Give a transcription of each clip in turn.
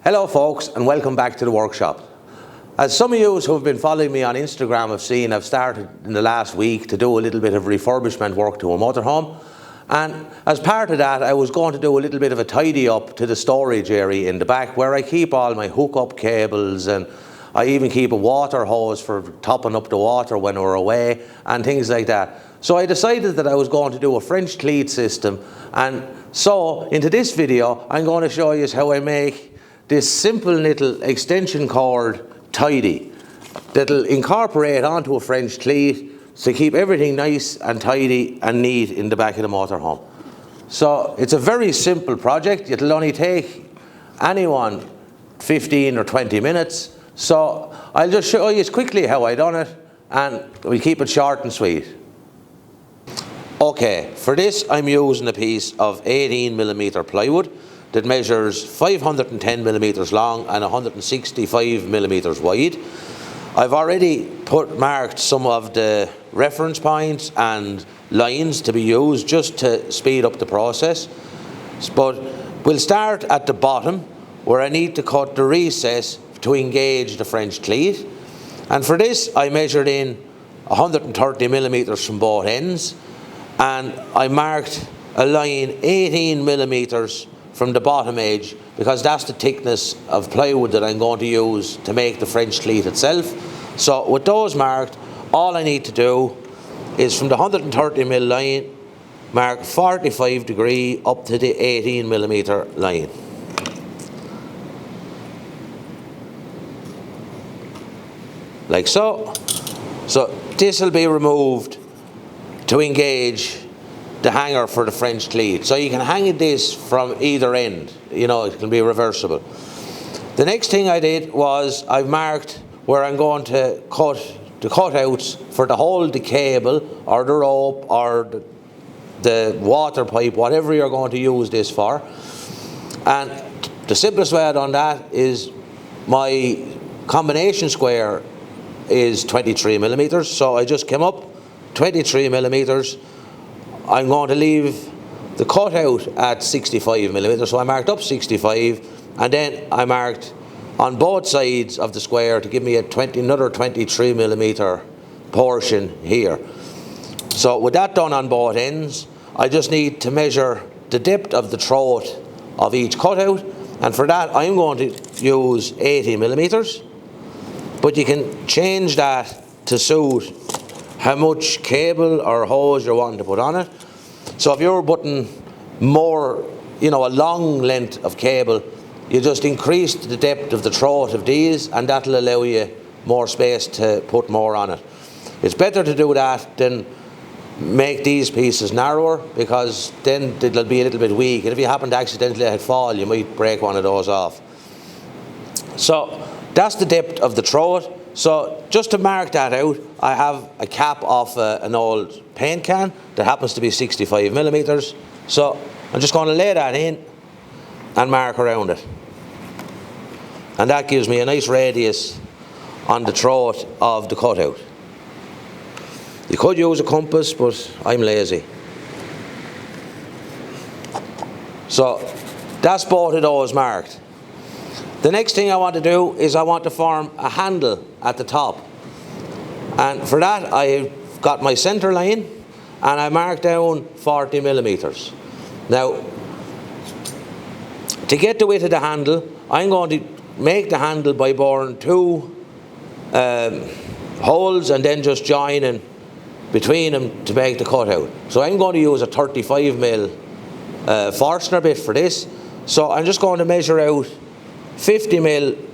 Hello folks, and welcome back to the workshop. As some of you who have been following me on Instagram have seen, I've started in the last week to do a little bit of refurbishment work to a motorhome, and as part of that I was going to do a little bit of a tidy up to the storage area in the back where I keep all my hookup cables, and I even keep a water hose for topping up the water when we're away and things like that. So I decided that I was going to do a French Cleat system, and so into this video I'm going to show you how I make this simple little extension cord tidy that'll incorporate onto a French Cleat to keep everything nice and tidy and neat in the back of the motorhome. So it's a very simple project. It'll only take anyone 15 or 20 minutes. So I'll just show you quickly how I done it, and we'll keep it short and sweet. Okay, for this I'm using a piece of 18mm plywood that measures 510mm long and 165mm wide. I've already marked some of the reference points and lines to be used just to speed up the process. But we'll start at the bottom where I need to cut the recess to engage the French Cleat. And for this I measured in 130mm from both ends, and I marked a line 18mm from the bottom edge because that's the thickness of plywood that I'm going to use to make the French Cleat itself. So with those marked, all I need to do is from the 130mm line mark 45 degree up to the 18mm line. Like so. So this will be removed to engage the hanger for the French Cleat. So you can hang this from either end, you know, it can be reversible. The next thing I did was I've marked where I'm going to cut the cutouts for to hold the cable or the rope or the water pipe, whatever you're going to use this for. And the simplest way I've done that is my combination square is 23mm, so I just came up 23mm. I'm going to leave the cutout at 65mm, so I marked up 65, and then I marked on both sides of the square to give me another 23mm portion here. So with that done on both ends, I just need to measure the depth of the throat of each cutout, and for that I'm going to use 80mm, but you can change that to suit how much cable or hose you're wanting to put on it. So if you're putting more, you know, a long length of cable, you just increase the depth of the throat of these, and that'll allow you more space to put more on it. It's better to do that than make these pieces narrower, because then it'll be a little bit weak, and if you happen to accidentally let it fall, you might break one of those off. So that's the depth of the throat. So just to mark that out, I have a cap off an old paint can that happens to be 65mm. So I'm just going to lay that in and mark around it. And that gives me a nice radius on the throat of the cutout. You could use a compass, but I'm lazy. So that's both of those marked. The next thing I want to do is I want to form a handle at the top, and for that I've got my center line and I marked down 40mm. Now to get the width of the handle, I'm going to make the handle by boring two holes and then just joining between them to make the cutout. So I'm going to use a 35mm Forstner bit for this. So I'm just going to measure out 50mm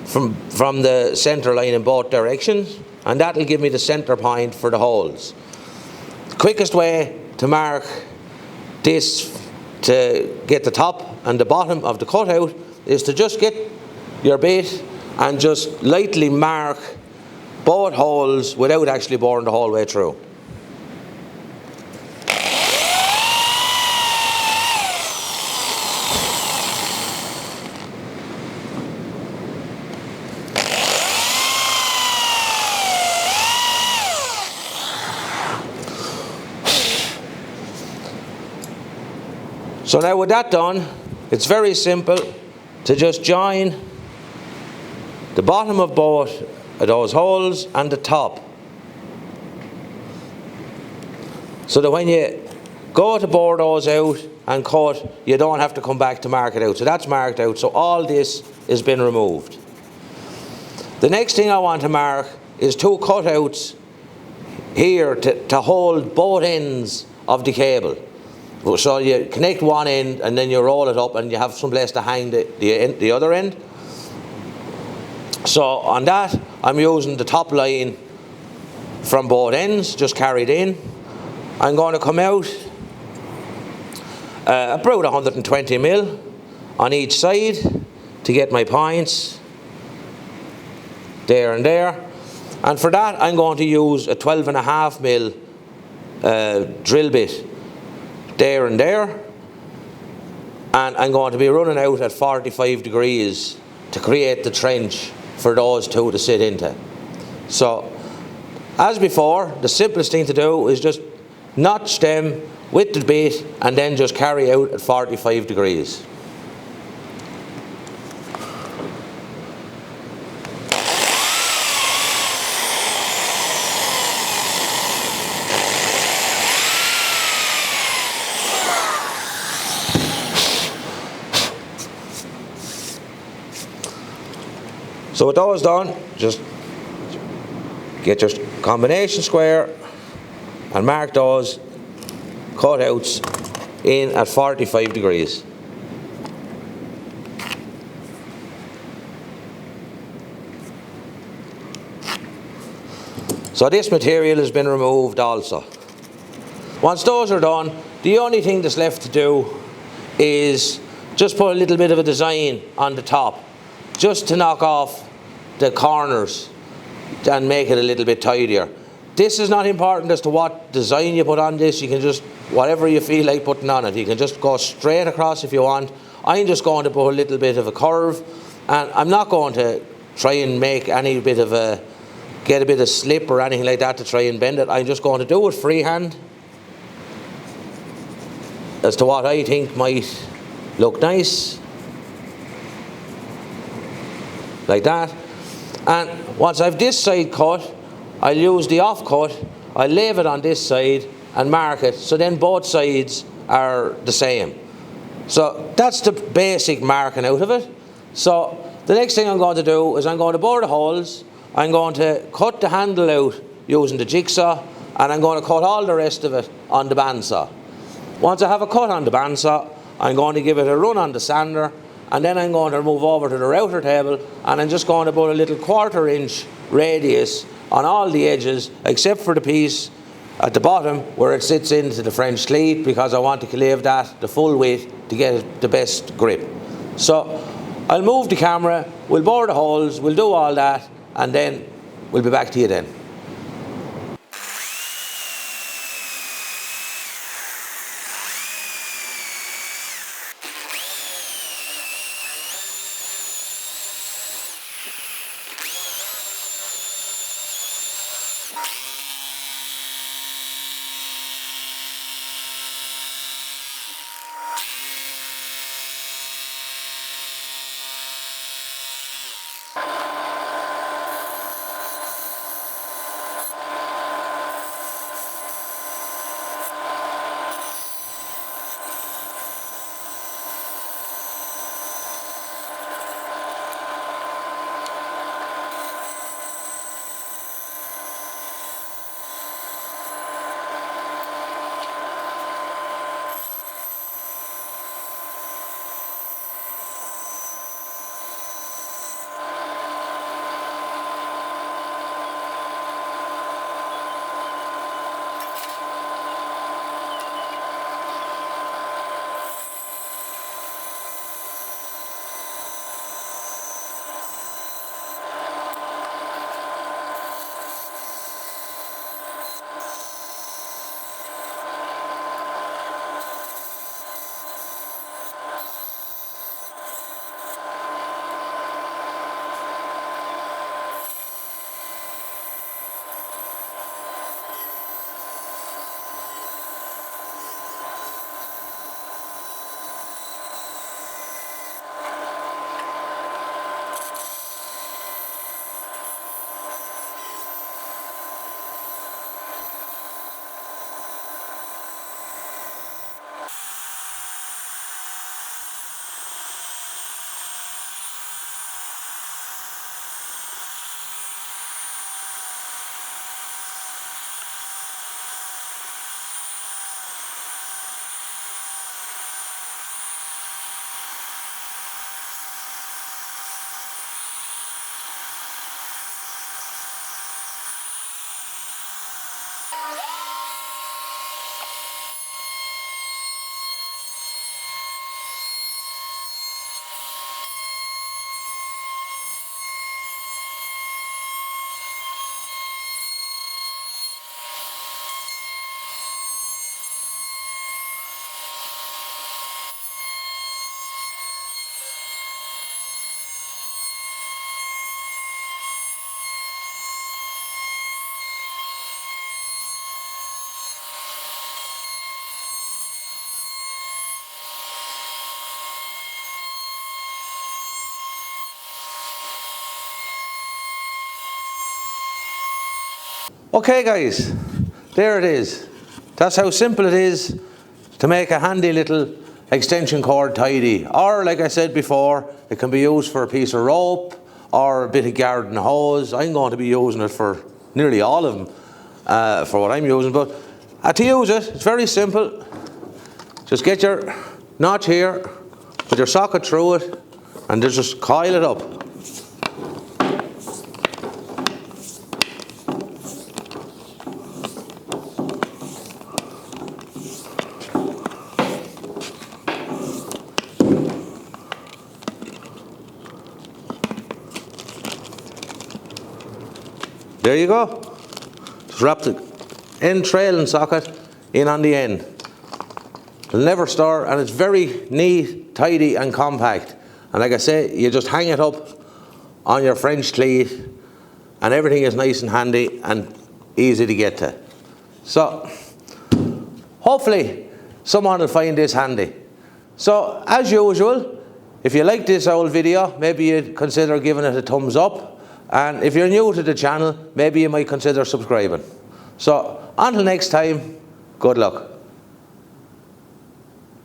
from the center line in both directions, and that'll give me the center point for the holes. The quickest way to mark this to get the top and the bottom of the cutout is to just get your bit and just lightly mark both holes without actually boring the whole way through. So now with that done, it's very simple. to just join the bottom of both of those holes and the top, so that when you go to bore those out and cut, you don't have to come back to mark it out. So that's marked out, so all this has been removed. The next thing I want to mark is two cutouts here to hold both ends of the cable. So you connect one end and then you roll it up and you have some place to hang the other end. So on that, I'm using the top line from both ends, just carried in. I'm going to come out about 120 mil on each side to get my points there and there. And for that, I'm going to use a 12.5 mil drill bit there and there. And I'm going to be running out at 45 degrees to create the trench for those two to sit into. So, as before, the simplest thing to do is just notch them with the bit and then just carry out at 45 degrees. So with those done, just get your combination square and mark those cutouts in at 45 degrees. So this material has been removed also. Once those are done, the only thing that's left to do is just put a little bit of a design on the top, just to knock off the corners and make it a little bit tidier. This is not important as to what design you put on this. You can just, whatever you feel like putting on it, you can just go straight across if you want. I'm just going to put a little bit of a curve, and I'm not going to try and make any bit of a, get a bit of slip or anything like that to try and bend it. I'm just going to do it freehand as to what I think might look nice, like that. And once I've this side cut, I'll use the offcut, I'll leave it on this side and mark it, so then both sides are the same. So that's the basic marking out of it. So the next thing I'm going to do is I'm going to bore the holes, I'm going to cut the handle out using the jigsaw, and I'm going to cut all the rest of it on the bandsaw. Once I have a cut on the bandsaw, I'm going to give it a run on the sander, and then I'm going to move over to the router table, and I'm just going to put a little 1/4 inch radius on all the edges except for the piece at the bottom where it sits into the French cleat, because I want to leave that the full width to get the best grip. So I'll move the camera, we'll bore the holes, we'll do all that, and then we'll be back to you then. Okay guys, there it is. That's how simple it is to make a handy little extension cord tidy. Or like I said before, it can be used for a piece of rope or a bit of garden hose. I'm going to be using it for nearly all of them for what I'm using. But to use it, it's very simple. Just get your notch here, put your socket through it, and just coil it up. There you go. Just wrap the end trailing socket in on the end. It'll never stir, and it's very neat, tidy and compact. And like I say, you just hang it up on your French cleat and everything is nice and handy and easy to get to. So hopefully someone will find this handy. So as usual, if you like this old video, maybe you'd consider giving it a thumbs up. And if you're new to the channel, maybe you might consider subscribing. So until next time, good luck.